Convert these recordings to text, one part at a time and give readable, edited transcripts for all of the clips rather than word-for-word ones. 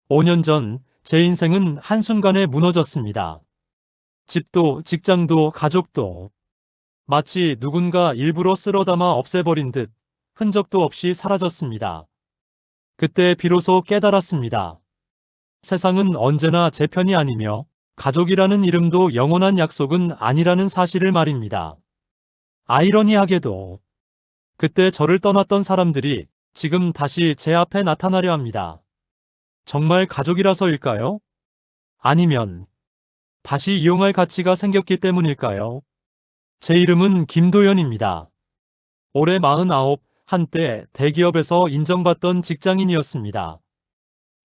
5년 전 제 인생은 한순간에 무너졌습니다. 집도, 직장도, 가족도 마치 누군가 일부러 쓸어담아 없애버린 듯 흔적도 없이 사라졌습니다. 그때 비로소 깨달았습니다. 세상은 언제나 제 편이 아니며 가족이라는 이름도 영원한 약속은 아니라는 사실을 말입니다. 아이러니하게도 그때 저를 떠났던 사람들이 지금 다시 제 앞에 나타나려 합니다. 정말 가족이라서일까요? 아니면 다시 이용할 가치가 생겼기 때문일까요? 제 이름은 김도연입니다. 올해 49, 한때 대기업에서 인정받던 직장인이었습니다.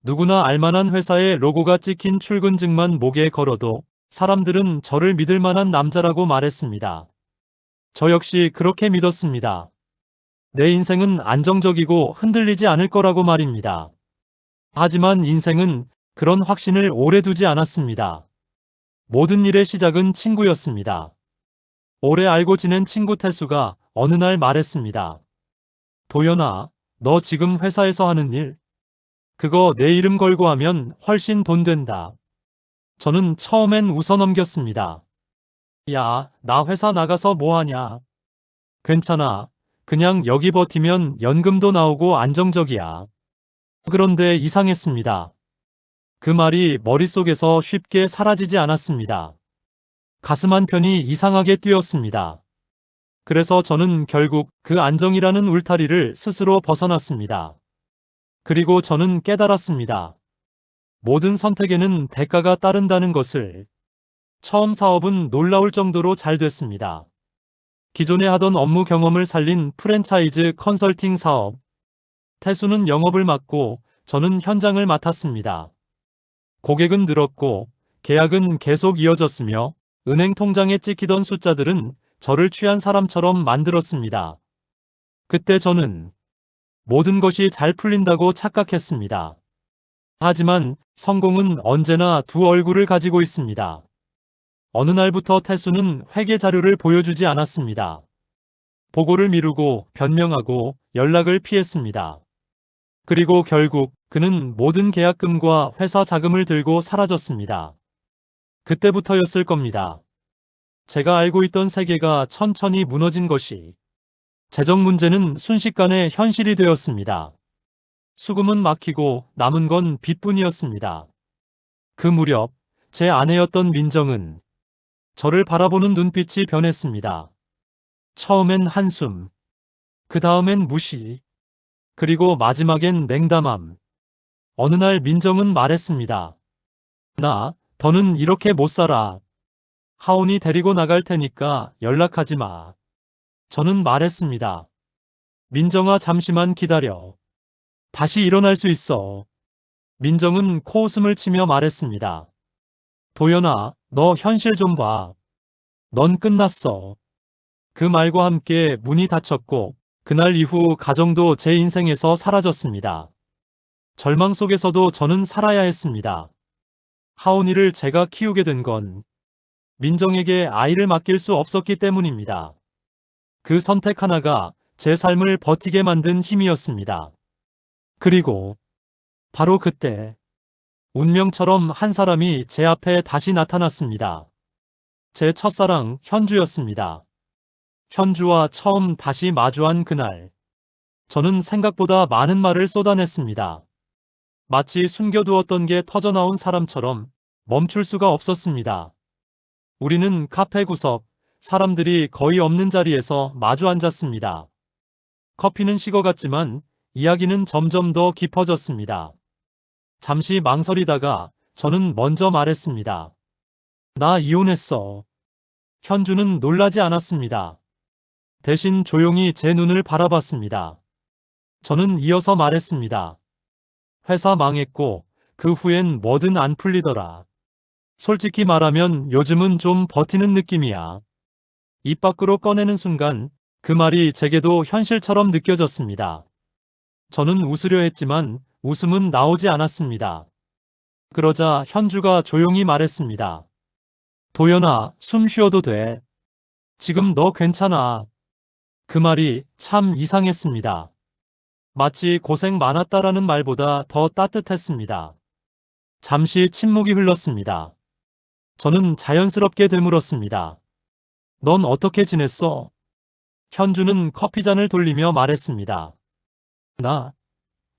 누구나 알만한 회사의 로고가 찍힌 출근증만 목에 걸어도 사람들은 저를 믿을 만한 남자라고 말했습니다. 저 역시 그렇게 믿었습니다. 내 인생은 안정적이고 흔들리지 않을 거라고 말입니다. 하지만 인생은 그런 확신을 오래 두지 않았습니다. 모든 일의 시작은 친구였습니다. 오래 알고 지낸 친구 태수가 어느 날 말했습니다. 도연아, 너 지금 회사에서 하는 일? 그거 내 이름 걸고 하면 훨씬 돈 된다. 저는 처음엔 웃어넘겼습니다. 야, 나 회사 나가서 뭐 하냐? 괜찮아. 그냥 여기 버티면 연금도 나오고 안정적이야. 그런데 이상했습니다. 그 말이 머릿속에서 쉽게 사라지지 않았습니다. 가슴 한편이 이상하게 뛰었습니다. 그래서 저는 결국 그 안정이라는 울타리를 스스로 벗어났습니다. 그리고 저는 깨달았습니다. 모든 선택에는 대가가 따른다는 것을. 처음 사업은 놀라울 정도로 잘 됐습니다. 기존에 하던 업무 경험을 살린 프랜차이즈 컨설팅 사업. 태수는 영업을 맡고 저는 현장을 맡았습니다. 고객은 늘었고 계약은 계속 이어졌으며 은행 통장에 찍히던 숫자들은 저를 취한 사람처럼 만들었습니다. 그때 저는 모든 것이 잘 풀린다고 착각했습니다. 하지만 성공은 언제나 두 얼굴을 가지고 있습니다. 어느 날부터 태수는 회계 자료를 보여주지 않았습니다. 보고를 미루고 변명하고 연락을 피했습니다. 그리고 결국 그는 모든 계약금과 회사 자금을 들고 사라졌습니다. 그때부터였을 겁니다. 제가 알고 있던 세계가 천천히 무너진 것이. 재정 문제는 순식간에 현실이 되었습니다. 수금은 막히고 남은 건 빚뿐이었습니다. 그 무렵 제 아내였던 민정은 저를 바라보는 눈빛이 변했습니다. 처음엔 한숨, 그 다음엔 무시, 그리고 마지막엔 냉담함. 어느 날 민정은 말했습니다. 더는 이렇게 못 살아. 하온이 데리고 나갈 테니까 연락하지 마. 저는 말했습니다. 민정아, 잠시만 기다려. 다시 일어날 수 있어. 민정은 코웃음을 치며 말했습니다. 도연아, 너 현실 좀 봐. 넌 끝났어. 그 말과 함께 문이 닫혔고 그날 이후 가정도 제 인생에서 사라졌습니다. 절망 속에서도 저는 살아야 했습니다. 하온이를 제가 키우게 된 건 민정에게 아이를 맡길 수 없었기 때문입니다. 그 선택 하나가 제 삶을 버티게 만든 힘이었습니다. 그리고 바로 그때 운명처럼 한 사람이 제 앞에 다시 나타났습니다. 제 첫사랑 현주였습니다. 현주와 처음 다시 마주한 그날, 저는 생각보다 많은 말을 쏟아냈습니다. 마치 숨겨두었던 게 터져나온 사람처럼 멈출 수가 없었습니다. 우리는 카페 구석, 사람들이 거의 없는 자리에서 마주 앉았습니다. 커피는 식어갔지만 이야기는 점점 더 깊어졌습니다. 잠시 망설이다가 저는 먼저 말했습니다. 나 이혼했어. 현주는 놀라지 않았습니다. 대신 조용히 제 눈을 바라봤습니다. 저는 이어서 말했습니다. 회사 망했고 그 후엔 뭐든 안 풀리더라. 솔직히 말하면 요즘은 좀 버티는 느낌이야. 입 밖으로 꺼내는 순간 그 말이 제게도 현실처럼 느껴졌습니다. 저는 웃으려 했지만 웃음은 나오지 않았습니다. 그러자 현주가 조용히 말했습니다. 도연아, 숨 쉬어도 돼. 지금 너 괜찮아. 그 말이 참 이상했습니다. 마치 고생 많았다라는 말보다 더 따뜻했습니다. 잠시 침묵이 흘렀습니다. 저는 자연스럽게 되물었습니다. 넌 어떻게 지냈어? 현주는 커피잔을 돌리며 말했습니다. 나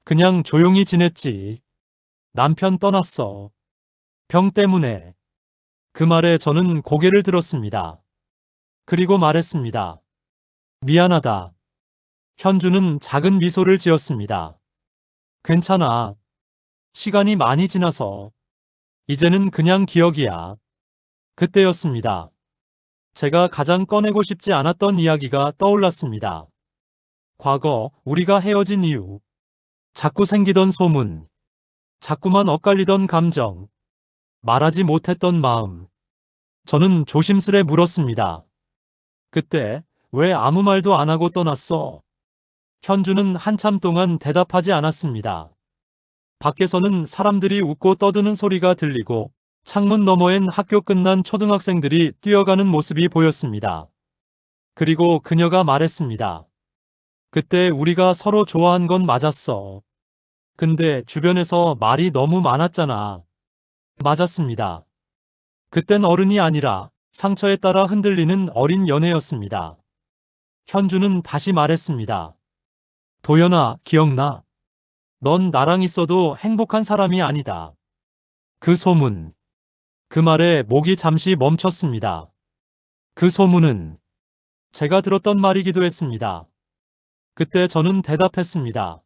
그냥 조용히 지냈지. 남편 떠났어. 병 때문에. 그 말에 저는 고개를 들었습니다. 그리고 말했습니다. 미안하다. 현주는 작은 미소를 지었습니다. 괜찮아. 시간이 많이 지나서. 이제는 그냥 기억이야. 그때였습니다. 제가 가장 꺼내고 싶지 않았던 이야기가 떠올랐습니다. 과거, 우리가 헤어진 이유. 자꾸 생기던 소문. 자꾸만 엇갈리던 감정. 말하지 못했던 마음. 저는 조심스레 물었습니다. 그때 왜 아무 말도 안 하고 떠났어? 현주는 한참 동안 대답하지 않았습니다. 밖에서는 사람들이 웃고 떠드는 소리가 들리고 창문 너머엔 학교 끝난 초등학생들이 뛰어가는 모습이 보였습니다. 그리고 그녀가 말했습니다. 그때 우리가 서로 좋아한 건 맞았어. 근데 주변에서 말이 너무 많았잖아. 맞았습니다. 그땐 어른이 아니라 상처에 따라 흔들리는 어린 연애였습니다. 현주는 다시 말했습니다. 도연아, 기억나? 넌 나랑 있어도 행복한 사람이 아니다. 그 소문. 그 말에 목이 잠시 멈췄습니다. 그 소문은 제가 들었던 말이기도 했습니다. 그때 저는 대답했습니다.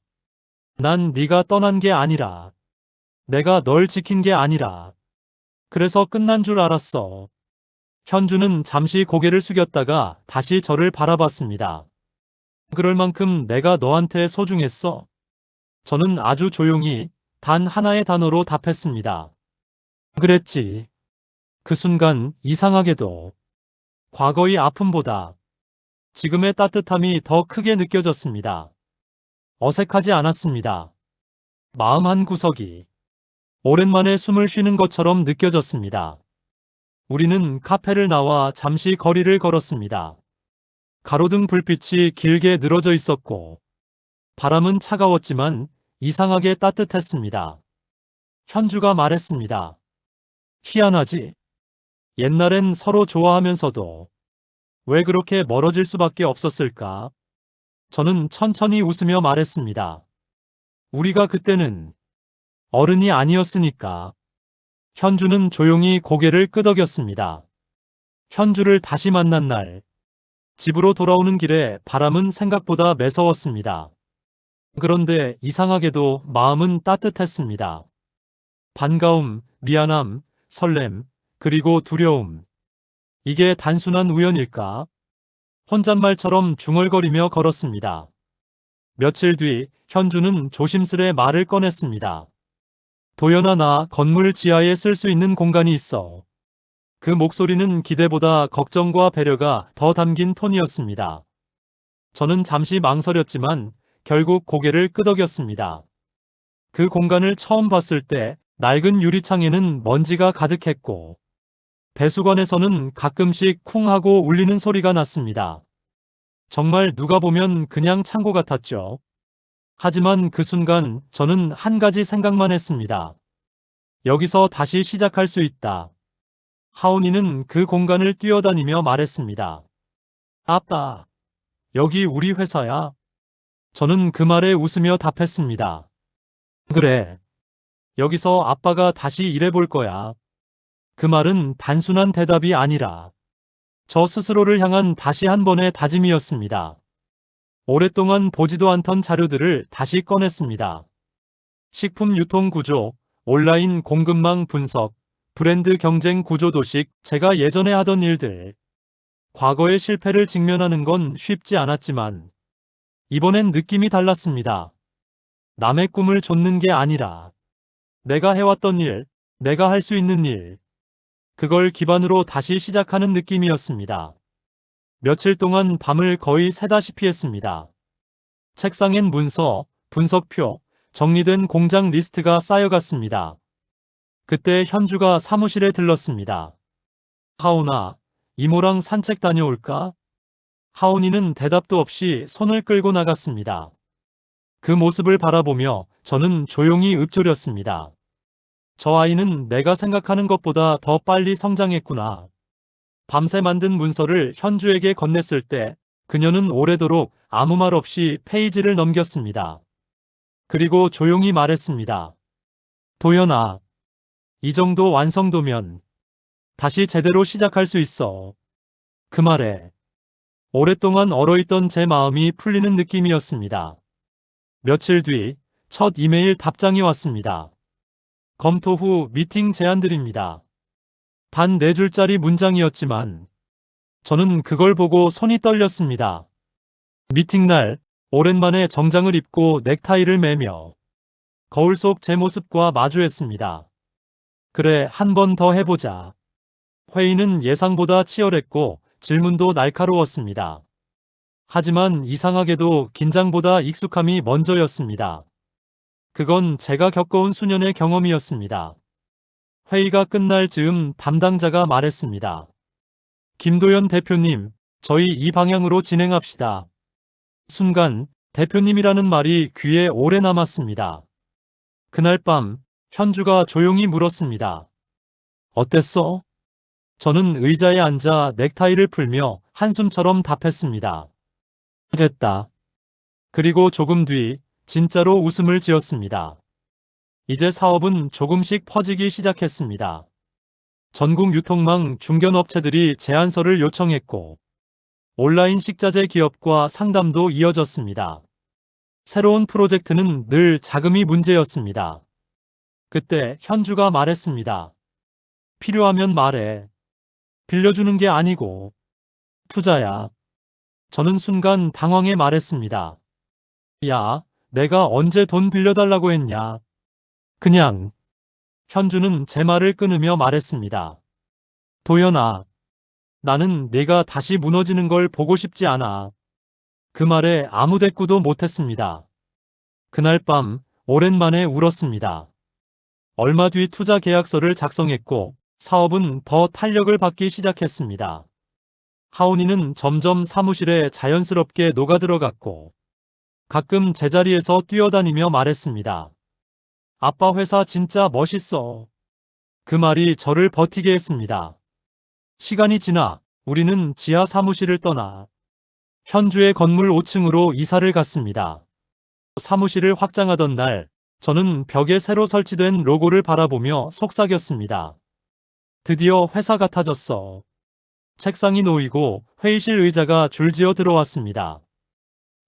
난 네가 떠난 게 아니라, 내가 널 지킨 게 아니라, 그래서 끝난 줄 알았어. 현주는 잠시 고개를 숙였다가 다시 저를 바라봤습니다. 그럴 만큼 내가 너한테 소중했어. 저는 아주 조용히 단 하나의 단어로 답했습니다. 그랬지. 그 순간 이상하게도 과거의 아픔보다 지금의 따뜻함이 더 크게 느껴졌습니다. 어색하지 않았습니다. 마음 한 구석이 오랜만에 숨을 쉬는 것처럼 느껴졌습니다. 우리는 카페를 나와 잠시 거리를 걸었습니다. 가로등 불빛이 길게 늘어져 있었고 바람은 차가웠지만 이상하게 따뜻했습니다. 현주가 말했습니다. 희한하지? 옛날엔 서로 좋아하면서도 왜 그렇게 멀어질 수밖에 없었을까? 저는 천천히 웃으며 말했습니다. 우리가 그때는 어른이 아니었으니까. 현주는 조용히 고개를 끄덕였습니다. 현주를 다시 만난 날, 집으로 돌아오는 길에 바람은 생각보다 매서웠습니다. 그런데 이상하게도 마음은 따뜻했습니다. 반가움, 미안함, 설렘, 그리고 두려움. 이게 단순한 우연일까? 혼잣말처럼 중얼거리며 걸었습니다. 며칠 뒤 현주는 조심스레 말을 꺼냈습니다. 도연아, 나 건물 지하에 쓸 수 있는 공간이 있어. 그 목소리는 기대보다 걱정과 배려가 더 담긴 톤이었습니다. 저는 잠시 망설였지만 결국 고개를 끄덕였습니다. 그 공간을 처음 봤을 때 낡은 유리창에는 먼지가 가득했고 배수관에서는 가끔씩 쿵 하고 울리는 소리가 났습니다. 정말 누가 보면 그냥 창고 같았죠. 하지만 그 순간 저는 한 가지 생각만 했습니다. 여기서 다시 시작할 수 있다. 하온이는 그 공간을 뛰어다니며 말했습니다. 아빠, 여기 우리 회사야. 저는 그 말에 웃으며 답했습니다. 그래. 여기서 아빠가 다시 일해볼 거야. 그 말은 단순한 대답이 아니라 저 스스로를 향한 다시 한 번의 다짐이었습니다. 오랫동안 보지도 않던 자료들을 다시 꺼냈습니다. 식품 유통 구조, 온라인 공급망 분석, 브랜드 경쟁 구조 도식, 제가 예전에 하던 일들. 과거의 실패를 직면하는 건 쉽지 않았지만 이번엔 느낌이 달랐습니다. 남의 꿈을 좇는 게 아니라 내가 해왔던 일, 내가 할 수 있는 일. 그걸 기반으로 다시 시작하는 느낌이었습니다. 며칠 동안 밤을 거의 새다시피 했습니다. 책상엔 문서, 분석표, 정리된 공장 리스트가 쌓여갔습니다. 그때 현주가 사무실에 들렀습니다. 하온아, 이모랑 산책 다녀올까? 하온이는 대답도 없이 손을 끌고 나갔습니다. 그 모습을 바라보며 저는 조용히 읊조렸습니다. 저 아이는 내가 생각하는 것보다 더 빨리 성장했구나. 밤새 만든 문서를 현주에게 건넸을 때 그녀는 오래도록 아무 말 없이 페이지를 넘겼습니다. 그리고 조용히 말했습니다. 도연아, 이 정도 완성도면 다시 제대로 시작할 수 있어. 그 말에 오랫동안 얼어있던 제 마음이 풀리는 느낌이었습니다. 며칠 뒤 첫 이메일 답장이 왔습니다. 검토 후 미팅 제안드립니다. 단 4줄짜리 문장이었지만 저는 그걸 보고 손이 떨렸습니다. 미팅 날 오랜만에 정장을 입고 넥타이를 매며 거울 속 제 모습과 마주했습니다. 그래, 한 번 더 해보자. 회의는 예상보다 치열했고 질문도 날카로웠습니다. 하지만 이상하게도 긴장보다 익숙함이 먼저였습니다. 그건 제가 겪어온 수년의 경험이었습니다. 회의가 끝날 즈음 담당자가 말했습니다. 김도연 대표님, 저희 이 방향으로 진행합시다. 순간 대표님이라는 말이 귀에 오래 남았습니다. 그날 밤 현주가 조용히 물었습니다. 어땠어? 저는 의자에 앉아 넥타이를 풀며 한숨처럼 답했습니다. 됐다. 그리고 조금 뒤 진짜로 웃음을 지었습니다. 이제 사업은 조금씩 퍼지기 시작했습니다. 전국 유통망 중견업체들이 제안서를 요청했고 온라인 식자재 기업과 상담도 이어졌습니다. 새로운 프로젝트는 늘 자금이 문제였습니다. 그때 현주가 말했습니다. 필요하면 말해. 빌려주는 게 아니고 투자야. 저는 순간 당황해 말했습니다. 야, 내가 언제 돈 빌려달라고 했냐. 그냥. 현주는 제 말을 끊으며 말했습니다. 도연아, 나는 네가 다시 무너지는 걸 보고 싶지 않아. 그 말에 아무 대꾸도 못했습니다. 그날 밤 오랜만에 울었습니다. 얼마 뒤 투자 계약서를 작성했고 사업은 더 탄력을 받기 시작했습니다. 하온이는 점점 사무실에 자연스럽게 녹아들어갔고 가끔 제자리에서 뛰어다니며 말했습니다. 아빠 회사 진짜 멋있어. 그 말이 저를 버티게 했습니다. 시간이 지나 우리는 지하 사무실을 떠나 현주의 건물 5층으로 이사를 갔습니다. 사무실을 확장하던 날 저는 벽에 새로 설치된 로고를 바라보며 속삭였습니다. 드디어 회사 같아졌어. 책상이 놓이고 회의실 의자가 줄지어 들어왔습니다.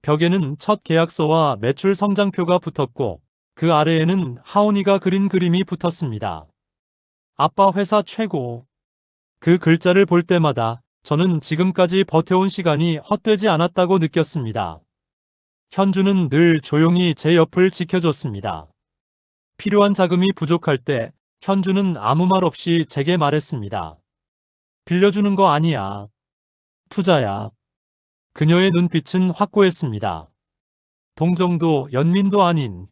벽에는 첫 계약서와 매출 성장표가 붙었고 그 아래에는 하온이가 그린 그림이 붙었습니다. 아빠 회사 최고. 그 글자를 볼 때마다 저는 지금까지 버텨온 시간이 헛되지 않았다고 느꼈습니다. 현주는 늘 조용히 제 옆을 지켜줬습니다. 필요한 자금이 부족할 때 현주는 아무 말 없이 제게 말했습니다. 빌려주는 거 아니야. 투자야. 그녀의 눈빛은 확고했습니다. 동정도 연민도 아닌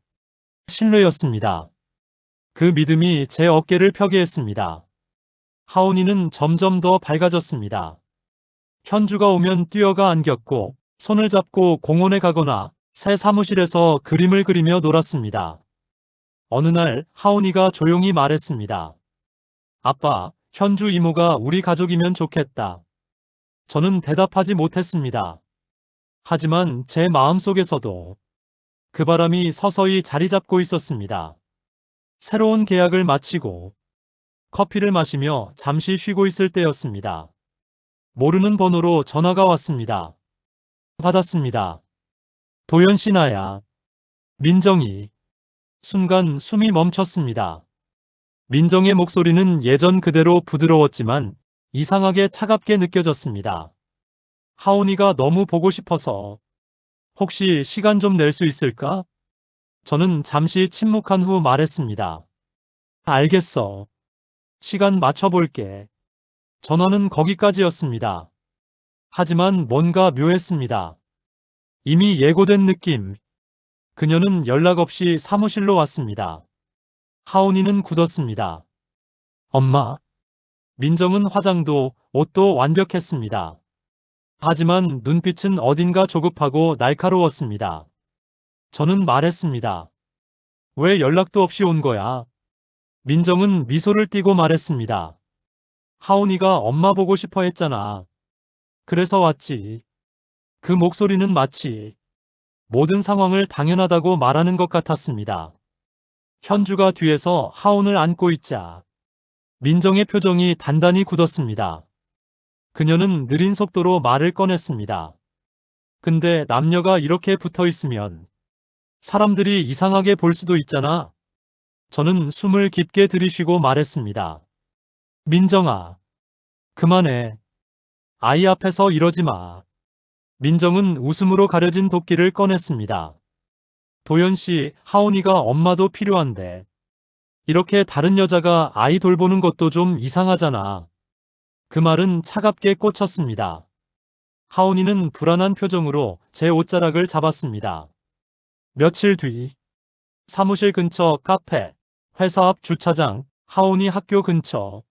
신뢰였습니다. 그 믿음이 제 어깨를 펴게 했습니다. 하온이는 점점 더 밝아졌습니다. 현주가 오면 뛰어가 안겼고 손을 잡고 공원에 가거나 새 사무실에서 그림을 그리며 놀았습니다. 어느 날 하온이가 조용히 말했습니다. 아빠, 현주 이모가 우리 가족이면 좋겠다. 저는 대답하지 못했습니다. 하지만 제 마음속에서도 그 바람이 서서히 자리 잡고 있었습니다. 새로운 계약을 마치고 커피를 마시며 잠시 쉬고 있을 때였습니다. 모르는 번호로 전화가 왔습니다. 받았습니다. 도연 씨 나야. 민정이. 순간 숨이 멈췄습니다. 민정의 목소리는 예전 그대로 부드러웠지만 이상하게 차갑게 느껴졌습니다. 하온이가 너무 보고 싶어서 혹시 시간 좀 낼 수 있을까? 저는 잠시 침묵한 후 말했습니다. 알겠어. 시간 맞춰볼게. 전화는 거기까지였습니다. 하지만 뭔가 묘했습니다. 이미 예고된 느낌. 그녀는 연락 없이 사무실로 왔습니다. 하온이는 굳었습니다. 엄마. 민정은 화장도 옷도 완벽했습니다. 하지만 눈빛은 어딘가 조급하고 날카로웠습니다. 저는 말했습니다. 왜 연락도 없이 온 거야? 민정은 미소를 띠고 말했습니다. 하온이가 엄마 보고 싶어 했잖아. 그래서 왔지. 그 목소리는 마치 모든 상황을 당연하다고 말하는 것 같았습니다. 현주가 뒤에서 하온을 안고 있자 민정의 표정이 단단히 굳었습니다. 그녀는 느린 속도로 말을 꺼냈습니다. 근데 남녀가 이렇게 붙어 있으면 사람들이 이상하게 볼 수도 있잖아. 저는 숨을 깊게 들이쉬고 말했습니다. 민정아, 그만해. 아이 앞에서 이러지 마. 민정은 웃음으로 가려진 도끼를 꺼냈습니다. 도연 씨, 하온이가 엄마도 필요한데 이렇게 다른 여자가 아이 돌보는 것도 좀 이상하잖아. 그 말은 차갑게 꽂혔습니다. 하온이는 불안한 표정으로 제 옷자락을 잡았습니다. 며칠 뒤 사무실 근처 카페, 회사 앞 주차장, 하온이 학교 근처.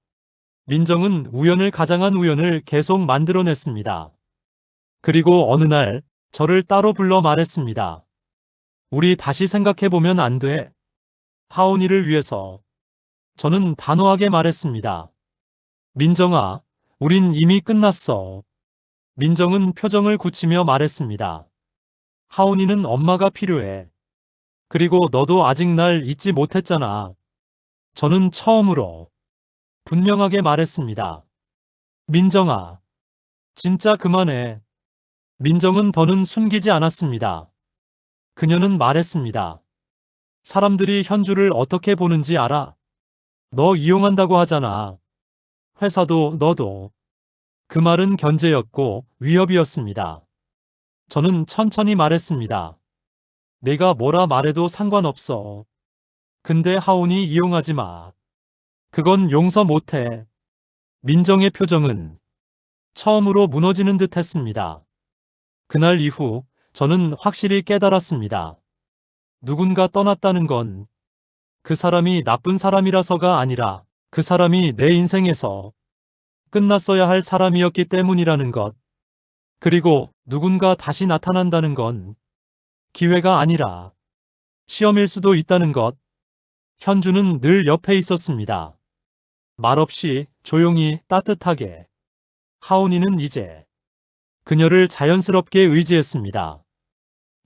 민정은 우연을 가장한 우연을 계속 만들어냈습니다. 그리고 어느 날 저를 따로 불러 말했습니다. 우리 다시 생각해보면 안 돼. 하온이를 위해서. 저는 단호하게 말했습니다. 민정아, 우린 이미 끝났어. 민정은 표정을 굳히며 말했습니다. 하온이는 엄마가 필요해. 그리고 너도 아직 날 잊지 못했잖아. 저는 처음으로 분명하게 말했습니다. 민정아, 진짜 그만해. 민정은 더는 숨기지 않았습니다. 그녀는 말했습니다. 사람들이 현주를 어떻게 보는지 알아? 너 이용한다고 하잖아. 회사도 너도. 그 말은 견제였고 위협이었습니다. 저는 천천히 말했습니다. 내가 뭐라 말해도 상관없어. 근데 하온이 이용하지 마. 그건 용서 못해. 민정의 표정은 처음으로 무너지는 듯 했습니다. 그날 이후 저는 확실히 깨달았습니다. 누군가 떠났다는 건 그 사람이 나쁜 사람이라서가 아니라 그 사람이 내 인생에서 끝났어야 할 사람이었기 때문이라는 것. 그리고 누군가 다시 나타난다는 건 기회가 아니라 시험일 수도 있다는 것. 현주는 늘 옆에 있었습니다. 말없이 조용히 따뜻하게. 하온이는 이제 그녀를 자연스럽게 의지했습니다.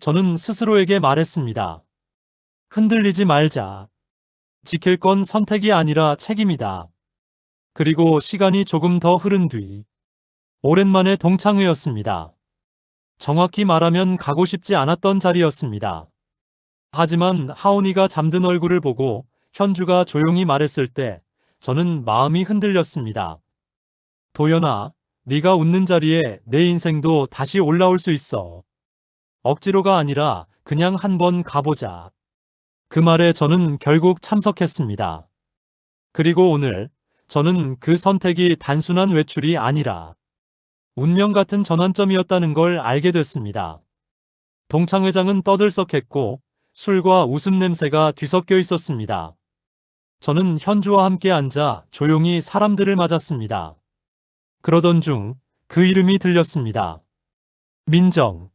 저는 스스로에게 말했습니다. 흔들리지 말자. 지킬 건 선택이 아니라 책임이다. 그리고 시간이 조금 더 흐른 뒤 오랜만에 동창회였습니다. 정확히 말하면 가고 싶지 않았던 자리였습니다. 하지만 하온이가 잠든 얼굴을 보고 현주가 조용히 말했을 때 저는 마음이 흔들렸습니다. 도연아, 네가 웃는 자리에 내 인생도 다시 올라올 수 있어. 억지로가 아니라 그냥 한번 가보자. 그 말에 저는 결국 참석했습니다. 그리고 오늘 저는 그 선택이 단순한 외출이 아니라 운명 같은 전환점이었다는 걸 알게 됐습니다. 동창회장은 떠들썩했고 술과 웃음 냄새가 뒤섞여 있었습니다. 저는 현주와 함께 앉아 조용히 사람들을 맞았습니다. 그러던 중 그 이름이 들렸습니다. 민정.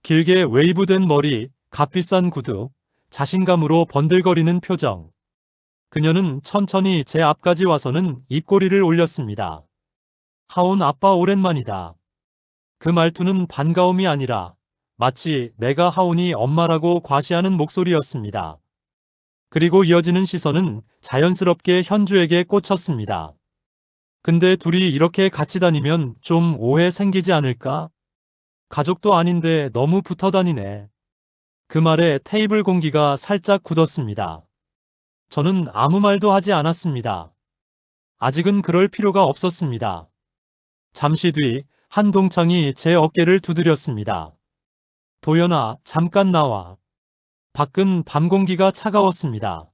길게 웨이브된 머리, 값비싼 구두, 자신감으로 번들거리는 표정. 그녀는 천천히 제 앞까지 와서는 입꼬리를 올렸습니다. 하온 아빠 오랜만이다. 그 말투는 반가움이 아니라 마치 내가 하온이 엄마라고 과시하는 목소리였습니다. 그리고 이어지는 시선은 자연스럽게 현주에게 꽂혔습니다. 근데 둘이 이렇게 같이 다니면 좀 오해 생기지 않을까? 가족도 아닌데 너무 붙어 다니네. 그 말에 테이블 공기가 살짝 굳었습니다. 저는 아무 말도 하지 않았습니다. 아직은 그럴 필요가 없었습니다. 잠시 뒤 한 동창이 제 어깨를 두드렸습니다. 도연아, 잠깐 나와. 밖은 밤 공기가 차가웠습니다.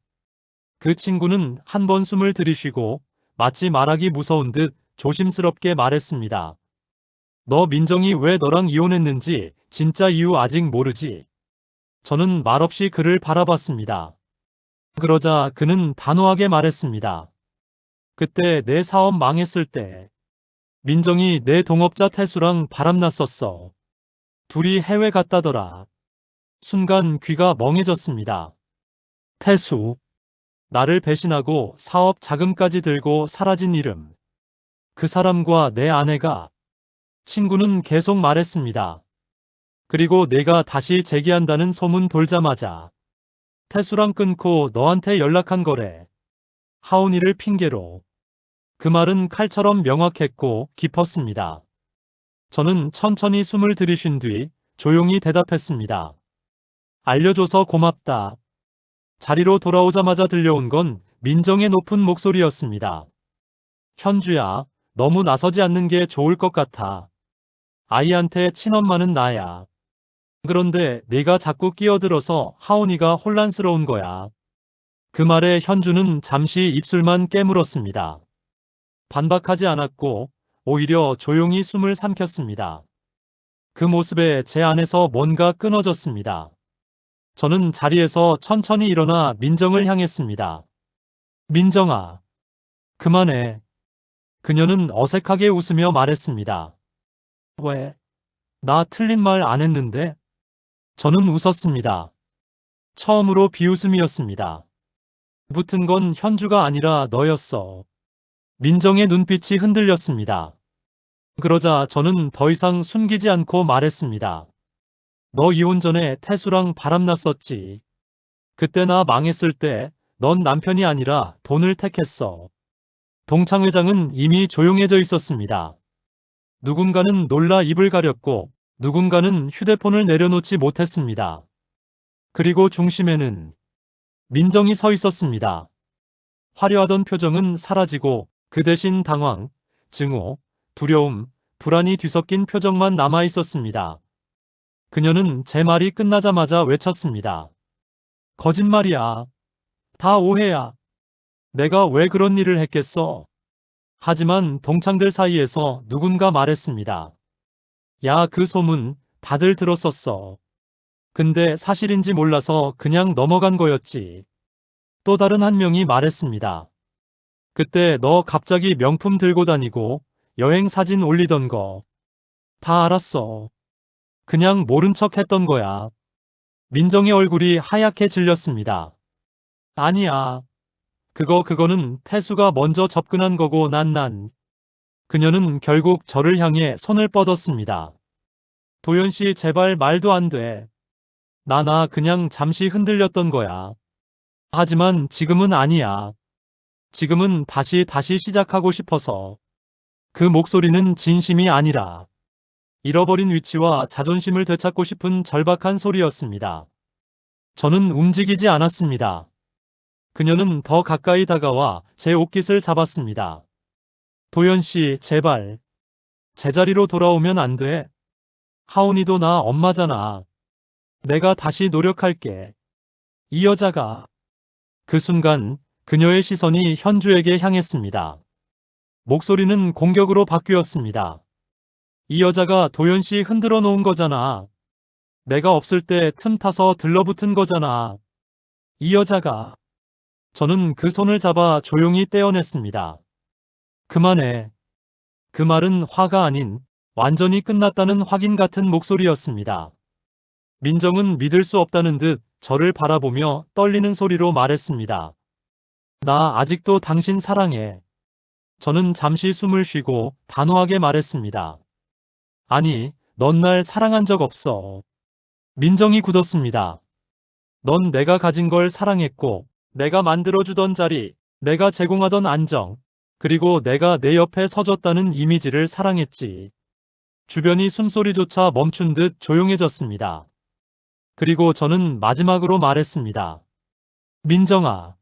그 친구는 한 번 숨을 들이쉬고 마치 말하기 무서운 듯 조심스럽게 말했습니다. 너 민정이 왜 너랑 이혼했는지 진짜 이유 아직 모르지? 저는 말없이 그를 바라봤습니다. 그러자 그는 단호하게 말했습니다. 그때 내 사업 망했을 때 민정이 내 동업자 태수랑 바람났었어. 둘이 해외 갔다더라. 순간 귀가 멍해졌습니다. 태수. 나를 배신하고 사업 자금까지 들고 사라진 이름. 그 사람과 내 아내가. 친구는 계속 말했습니다. 그리고 내가 다시 재기한다는 소문 돌자마자 태수랑 끊고 너한테 연락한 거래. 하온이를 핑계로. 그 말은 칼처럼 명확했고 깊었습니다. 저는 천천히 숨을 들이쉰 뒤 조용히 대답했습니다. 알려줘서 고맙다. 자리로 돌아오자마자 들려온 건 민정의 높은 목소리였습니다. 현주야, 너무 나서지 않는 게 좋을 것 같아. 아이한테 친엄마는 나야. 그런데 네가 자꾸 끼어들어서 하온이가 혼란스러운 거야. 그 말에 현주는 잠시 입술만 깨물었습니다. 반박하지 않았고 오히려 조용히 숨을 삼켰습니다. 그 모습에 제 안에서 뭔가 끊어졌습니다. 저는 자리에서 천천히 일어나 민정을 향했습니다. 민정아, 그만해. 그녀는 어색하게 웃으며 말했습니다. 왜? 나 틀린 말 안 했는데? 저는 웃었습니다. 처음으로 비웃음이었습니다. 붙은 건 현주가 아니라 너였어. 민정의 눈빛이 흔들렸습니다. 그러자 저는 더 이상 숨기지 않고 말했습니다. 너 이혼 전에 태수랑 바람났었지. 그때 나 망했을 때 넌 남편이 아니라 돈을 택했어. 동창 회장은 이미 조용해져 있었습니다. 누군가는 놀라 입을 가렸고 누군가는 휴대폰을 내려놓지 못했습니다. 그리고 중심에는 민정이 서 있었습니다. 화려하던 표정은 사라지고 그 대신 당황, 증오, 두려움, 불안이 뒤섞인 표정만 남아 있었습니다. 그녀는 제 말이 끝나자마자 외쳤습니다. 거짓말이야. 다 오해야. 내가 왜 그런 일을 했겠어? 하지만 동창들 사이에서 누군가 말했습니다. 야, 그 소문 다들 들었었어. 근데 사실인지 몰라서 그냥 넘어간 거였지. 또 다른 한 명이 말했습니다. 그때 너 갑자기 명품 들고 다니고 여행 사진 올리던 거. 다 알았어. 그냥 모른 척 했던 거야. 민정의 얼굴이 하얗게 질렸습니다. 아니야. 그거는 태수가 먼저 접근한 거고 난. 그녀는 결국 저를 향해 손을 뻗었습니다. 도연 씨, 제발 말도 안 돼. 나 그냥 잠시 흔들렸던 거야. 하지만 지금은 아니야. 지금은 다시 시작하고 싶어서. 그 목소리는 진심이 아니라 잃어버린 위치와 자존심을 되찾고 싶은 절박한 소리였습니다. 저는 움직이지 않았습니다. 그녀는 더 가까이 다가와 제 옷깃을 잡았습니다. 도연 씨, 제발. 제자리로 돌아오면 안 돼. 하온이도 나 엄마잖아. 내가 다시 노력할게. 이 여자가. 그 순간 그녀의 시선이 현주에게 향했습니다. 목소리는 공격으로 바뀌었습니다. 이 여자가 도연 씨 흔들어 놓은 거잖아. 내가 없을 때 틈 타서 들러붙은 거잖아. 이 여자가. 저는 그 손을 잡아 조용히 떼어냈습니다. 그만해. 그 말은 화가 아닌 완전히 끝났다는 확인 같은 목소리였습니다. 민정은 믿을 수 없다는 듯 저를 바라보며 떨리는 소리로 말했습니다. 나 아직도 당신 사랑해. 저는 잠시 숨을 쉬고 단호하게 말했습니다. 아니, 넌 날 사랑한 적 없어. 민정이 굳었습니다. 넌 내가 가진 걸 사랑했고, 내가 만들어주던 자리, 내가 제공하던 안정, 그리고 내가 내 옆에 서줬다는 이미지를 사랑했지. 주변이 숨소리조차 멈춘 듯 조용해졌습니다. 그리고 저는 마지막으로 말했습니다. 민정아,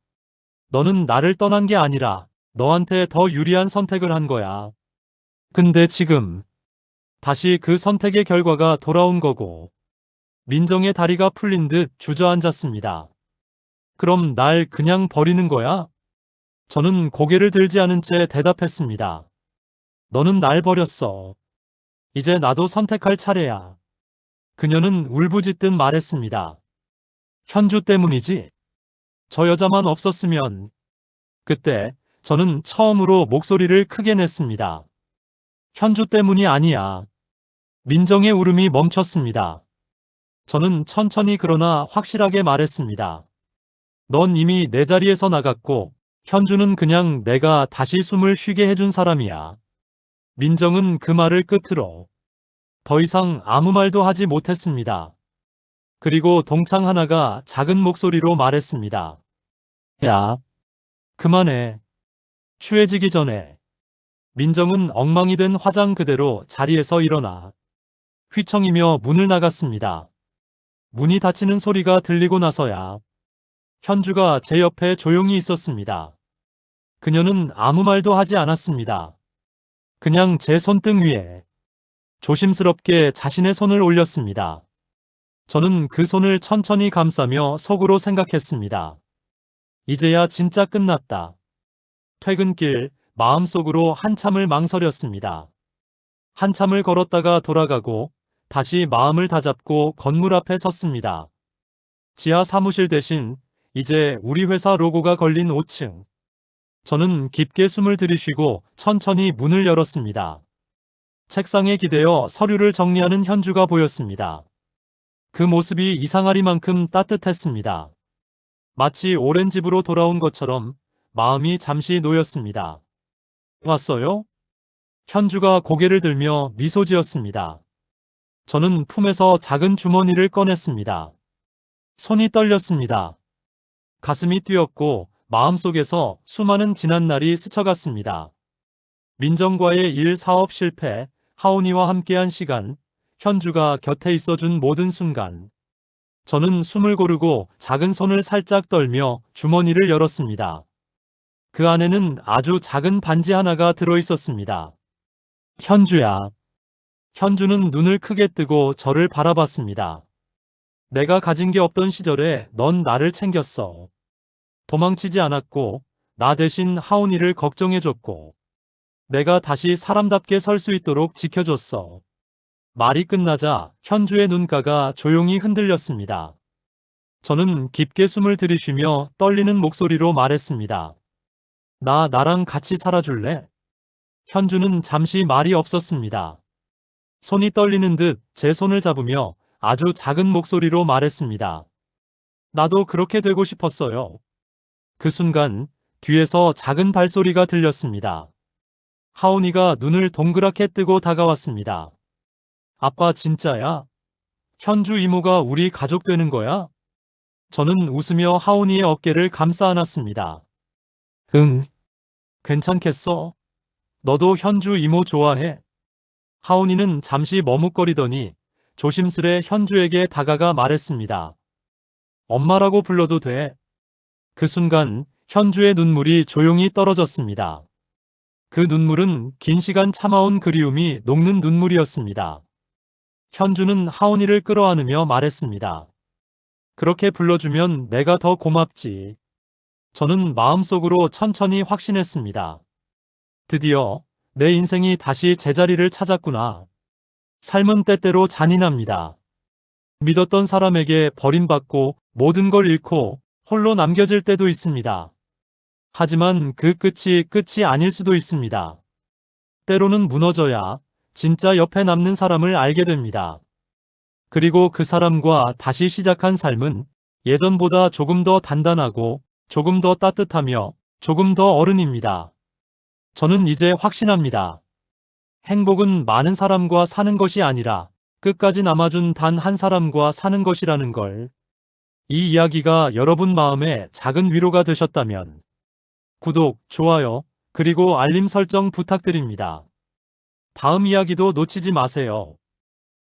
너는 나를 떠난 게 아니라 너한테 더 유리한 선택을 한 거야. 근데 지금 다시 그 선택의 결과가 돌아온 거고. 민정의 다리가 풀린 듯 주저앉았습니다. 그럼 날 그냥 버리는 거야? 저는 고개를 들지 않은 채 대답했습니다. 너는 날 버렸어. 이제 나도 선택할 차례야. 그녀는 울부짖듯 말했습니다. 현주 때문이지? 저 여자만 없었으면. 그때 저는 처음으로 목소리를 크게 냈습니다. 현주 때문이 아니야. 민정의 울음이 멈췄습니다. 저는 천천히 그러나 확실하게 말했습니다. 넌 이미 내 자리에서 나갔고, 현주는 그냥 내가 다시 숨을 쉬게 해준 사람이야. 민정은 그 말을 끝으로 더 이상 아무 말도 하지 못했습니다. 그리고 동창 하나가 작은 목소리로 말했습니다. 야, 그만해. 취해지기 전에. 민정은 엉망이 된 화장 그대로 자리에서 일어나 휘청이며 문을 나갔습니다. 문이 닫히는 소리가 들리고 나서야 현주가 제 옆에 조용히 있었습니다. 그녀는 아무 말도 하지 않았습니다. 그냥 제 손등 위에 조심스럽게 자신의 손을 올렸습니다. 저는 그 손을 천천히 감싸며 속으로 생각했습니다. 이제야 진짜 끝났다. 퇴근길 마음속으로 한참을 망설였습니다. 한참을 걸었다가 돌아가고 다시 마음을 다잡고 건물 앞에 섰습니다. 지하 사무실 대신 이제 우리 회사 로고가 걸린 5층. 저는 깊게 숨을 들이쉬고 천천히 문을 열었습니다. 책상에 기대어 서류를 정리하는 현주가 보였습니다. 그 모습이 이상하리만큼 따뜻했습니다. 마치 오랜 집으로 돌아온 것처럼 마음이 잠시 놓였습니다. 왔어요? 현주가 고개를 들며 미소 지었습니다. 저는 품에서 작은 주머니를 꺼냈습니다. 손이 떨렸습니다. 가슴이 뛰었고 마음속에서 수많은 지난 날이 스쳐갔습니다. 민정과의 일 사업 실패, 하온이와 함께한 시간, 현주가 곁에 있어준 모든 순간. 저는 숨을 고르고 작은 손을 살짝 떨며 주머니를 열었습니다. 그 안에는 아주 작은 반지 하나가 들어있었습니다. 현주야. 현주는 눈을 크게 뜨고 저를 바라봤습니다. 내가 가진 게 없던 시절에 넌 나를 챙겼어. 도망치지 않았고, 나 대신 하온이를 걱정해줬고, 내가 다시 사람답게 설 수 있도록 지켜줬어. 말이 끝나자 현주의 눈가가 조용히 흔들렸습니다. 저는 깊게 숨을 들이쉬며 떨리는 목소리로 말했습니다. 나랑 같이 살아줄래? 현주는 잠시 말이 없었습니다. 손이 떨리는 듯 제 손을 잡으며 아주 작은 목소리로 말했습니다. 나도 그렇게 되고 싶었어요. 그 순간 뒤에서 작은 발소리가 들렸습니다. 하온이가 눈을 동그랗게 뜨고 다가왔습니다. 아빠 진짜야? 현주 이모가 우리 가족 되는 거야? 저는 웃으며 하온이의 어깨를 감싸 안았습니다. 응, 괜찮겠어? 너도 현주 이모 좋아해? 하온이는 잠시 머뭇거리더니 조심스레 현주에게 다가가 말했습니다. 엄마라고 불러도 돼. 그 순간 현주의 눈물이 조용히 떨어졌습니다. 그 눈물은 긴 시간 참아온 그리움이 녹는 눈물이었습니다. 현주는 하온이를 끌어안으며 말했습니다. 그렇게 불러주면 내가 더 고맙지. 저는 마음속으로 천천히 확신했습니다. 드디어 내 인생이 다시 제자리를 찾았구나. 삶은 때때로 잔인합니다. 믿었던 사람에게 버림받고 모든 걸 잃고 홀로 남겨질 때도 있습니다. 하지만 그 끝이 아닐 수도 있습니다. 때로는 무너져야 진짜 옆에 남는 사람을 알게 됩니다. 그리고 그 사람과 다시 시작한 삶은 예전보다 조금 더 단단하고 조금 더 따뜻하며 조금 더 어른입니다. 저는 이제 확신합니다. 행복은 많은 사람과 사는 것이 아니라 끝까지 남아준 단 한 사람과 사는 것이라는 걸. 이 이야기가 여러분 마음에 작은 위로가 되셨다면 구독, 좋아요, 그리고 알림 설정 부탁드립니다. 다음 이야기도 놓치지 마세요.